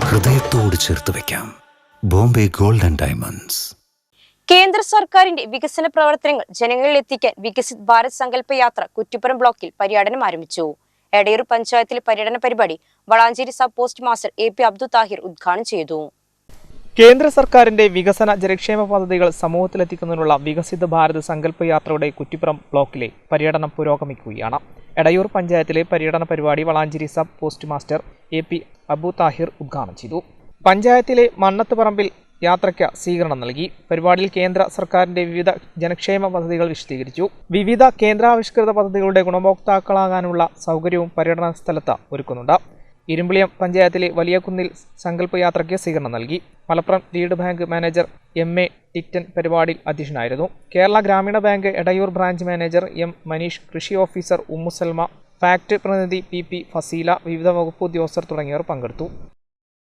ഹൃദയത്തോട് ചേർത്ത് വെക്കാം. Bombay gold and diamonds. കേന്ദ്ര സർക്കാരിന്റെ വികസന പ്രവർത്തനങ്ങൾ ജനങ്ങളിൽ എത്തിക്കാൻ വികസിത് ഭാരത് സങ്കല്പ യാത്ര കുറ്റിപ്പുറം ബ്ലോക്കിൽ പര്യടനം ആരംഭിച്ചു. എടയൂർ പഞ്ചായത്തിലെ പര്യടന പരിപാടി Valanchery sub post master AP Abdul Thahir ഉദ്ഘാടനം ചെയ്തു. കേന്ദ്ര സർക്കാരിന്റെ വികസന ജനക്ഷേമ പദ്ധതികൾ സമൂഹത്തിലെത്തിക്കുന്നതിനുള്ള വികസിത് ഭാരത് സങ്കല്പ യാത്രയുടെ കുറ്റിപ്പുറം ബ്ലോക്കിലെ പര്യടനം പുരോഗമിക്കുകയാണ്. എടയൂർ പഞ്ചായത്തിലെ പര്യടന പരിപാടി Valanchery sub post master AP Abdul Thahir ഉദ്ഘാടനം ചെയ്തു. പഞ്ചായത്തിലെ മണ്ണത്ത് പറമ്പിൽ യാത്രയ്ക്ക് സ്വീകരണം നൽകി. പരിപാടിയിൽ കേന്ദ്ര സർക്കാരിന്റെ വിവിധ ജനക്ഷേമ പദ്ധതികൾ വിശദീകരിച്ചു. വിവിധ കേന്ദ്രാവിഷ്കൃത പദ്ധതികളുടെ ഗുണഭോക്താക്കളാകാനുള്ള സൗകര്യവും പര്യടന സ്ഥലത്ത് ഒരുക്കുന്നുണ്ട്. ഇരുമ്പിളിയം പഞ്ചായത്തിലെ വലിയകുന്നിൽ സങ്കല്പ യാത്രയ്ക്ക് സ്വീകരണം നൽകി. Malappuram lead bank manager MA ടിക്ടൻ പരിപാടിയിൽ അധ്യക്ഷനായിരുന്നു. കേരള ഗ്രാമീണ bank Edayur branch manager M Manish, കൃഷി ഓഫീസർ ഉമ്മുസൽമ, ഫാക്ട് പ്രതിനിധി PP ഫസീല, വിവിധ വകുപ്പ് ഉദ്യോഗസ്ഥർ തുടങ്ങിയവർ പങ്കെടുത്തു.